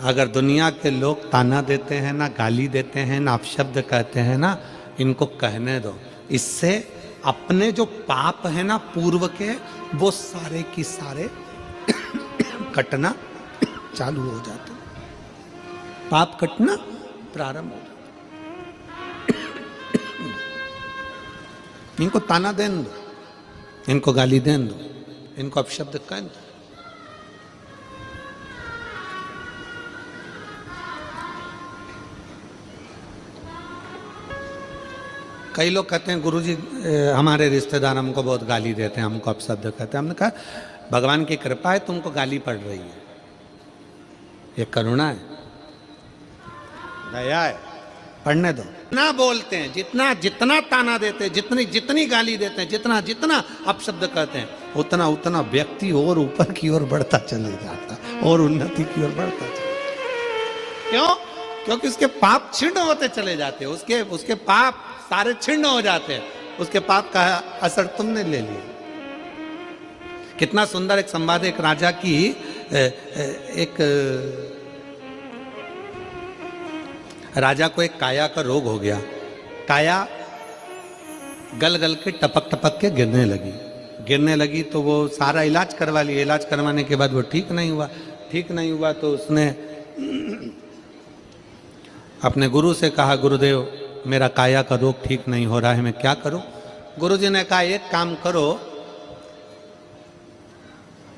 अगर दुनिया के लोग ताना देते हैं ना, गाली देते हैं ना, अपशब्द कहते हैं ना, इनको कहने दो। इससे अपने जो पाप है ना पूर्व के, वो सारे की सारे कटना चालू हो जाते, पाप कटना प्रारंभ हो जाता। इनको ताना देने दो, इनको गाली देने दो, इनको अपशब्द कहने दो। कई लोग कहते हैं गुरुजी हमारे रिश्तेदार हमको बहुत गाली देते हैं, हमको अपशब्द कहते हैं। हमने कहा भगवान की कृपा है, तुमको गाली पड़ रही है, ये करुणा है, दया है, पढ़ने दो। ना बोलते हैं, जितना जितना ताना देते हैं, जितनी जितनी गाली देते हैं, जितना जितना अपशब्द कहते हैं, उतना उतना व्यक्ति और ऊपर की ओर बढ़ता चले जाता और उन्नति की ओर बढ़ता चले। क्यों? क्योंकि उसके पाप छिन्न होते चले जाते, उसके पाप सारे छिन्न हो जाते हैं, उसके पाप का असर तुमने ले लिया। कितना सुंदर एक संवाद, एक राजा की एक राजा को एक काया का रोग हो गया। काया गल गल के टपक टपक के गिरने लगी तो वो सारा इलाज करवा लिया। इलाज करवाने के बाद वो ठीक नहीं हुआ तो उसने अपने गुरु से कहा, गुरुदेव मेरा काया का रोग ठीक नहीं हो रहा है, मैं क्या करूं? गुरुजी ने कहा एक काम करो,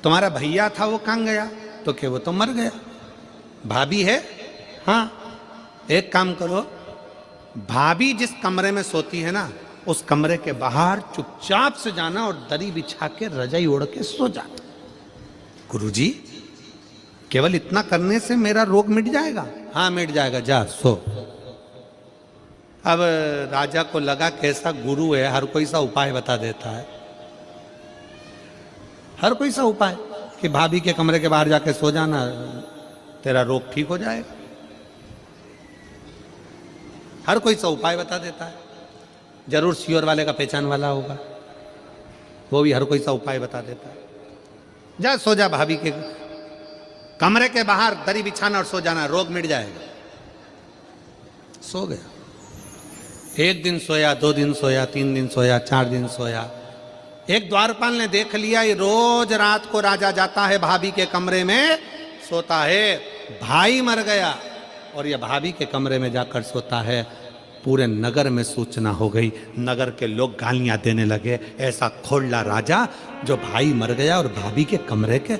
तुम्हारा भैया था वो कहाँ गया? तो क्या वो तो मर गया। भाभी है? हाँ, एक काम करो, भाभी जिस कमरे में सोती है ना, उस कमरे के बाहर चुपचाप से जाना और दरी बिछा के रजाई ओढ़ के सो जाना। गुरुजी केवल इतना करने से मेरा रोग मिट जाएगा? हाँ मिट जाएगा, जा सो। अब राजा को लगा कैसा गुरु है, हर कोई सा उपाय बता देता है, हर कोई सा उपाय कि भाभी के कमरे के बाहर जाके सो जाना, तेरा रोग ठीक हो जाएगा। हर कोई सा उपाय बता देता है, जरूर श्योर वाले का पहचान वाला होगा, वो भी हर कोई सा उपाय बता देता है। जा सो जा, भाभी के कमरे के बाहर दरी बिछाना और सो जाना, रोग मिट जाएगा। सो गया। एक दिन सोया, 2 दिन सोया, 3 दिन सोया, 4 दिन सोया। एक द्वारपाल ने देख लिया, ये रोज रात को राजा जाता है भाभी के कमरे में सोता है, भाई मर गया और ये भाभी के कमरे में जाकर सोता है। पूरे नगर में सूचना हो गई, नगर के लोग गालियां देने लगे, ऐसा खोड़ला राजा जो भाई मर गया और भाभी के कमरे के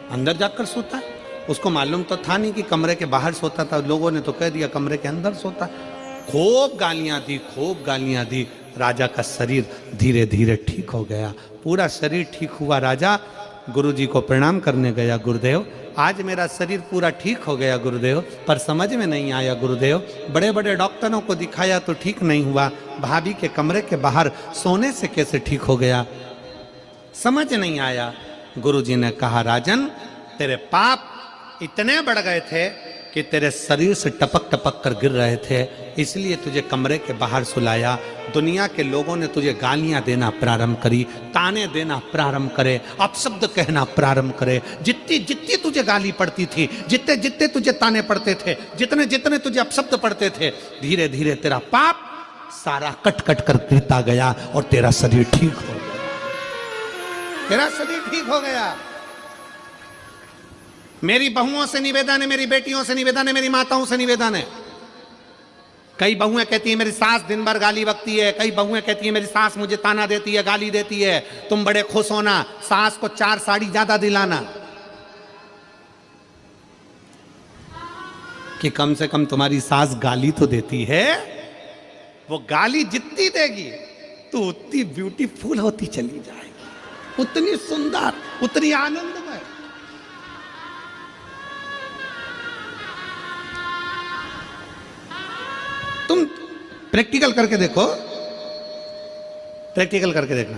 अंदर जाकर सोता है। उसको मालूम तो था नहीं कि कमरे के बाहर सोता था, लोगों ने तो कह दिया कमरे के अंदर सोता है। खूब गालियां दी। राजा का शरीर धीरे धीरे ठीक हो गया, पूरा शरीर ठीक हुआ। राजा गुरुजी को प्रणाम करने गया, गुरुदेव आज मेरा शरीर पूरा ठीक हो गया गुरुदेव, पर समझ में नहीं आया गुरुदेव, बड़े बड़े डॉक्टरों को दिखाया तो ठीक नहीं हुआ, भाभी के कमरे के बाहर सोने से कैसे ठीक हो गया, समझ नहीं आया। गुरुजी ने कहा, राजन तेरे पाप इतने बढ़ गए थे कि तेरे शरीर से टपक टपक कर गिर रहे थे, इसलिए तुझे कमरे के बाहर सुलाया। दुनिया के लोगों ने तुझे गालियां देना प्रारंभ करी, ताने देना प्रारंभ करे, अपशब्द कहना प्रारंभ करे। जितनी जितनी तुझे गाली पड़ती थी, जितने जितने तुझे ताने पड़ते थे, जितने जितने तुझे अपशब्द पड़ते थे, धीरे धीरे तेरा पाप सारा कट कट कर गिरता गया और तेरा शरीर ठीक हो गया। तेरा शरीर ठीक हो गया। मेरी बहुओं से निवेदन है, मेरी बेटियों से निवेदन है, मेरी माताओं से निवेदन है। कई बहुएं कहती है मेरी सास दिन भर गाली बकती है, कई बहुएं कहती है मेरी सास मुझे ताना देती है, गाली देती है। तुम बड़े खुश होना, सास को 4 साड़ी ज्यादा दिलाना कि कम से कम तुम्हारी सास गाली तो देती है। वो गाली जितनी देगी तो उतनी ब्यूटीफुल होती चली जाएगी, उतनी सुंदर, उतनी आनंदमय। तुम प्रैक्टिकल करके देखो, प्रैक्टिकल करके देखना।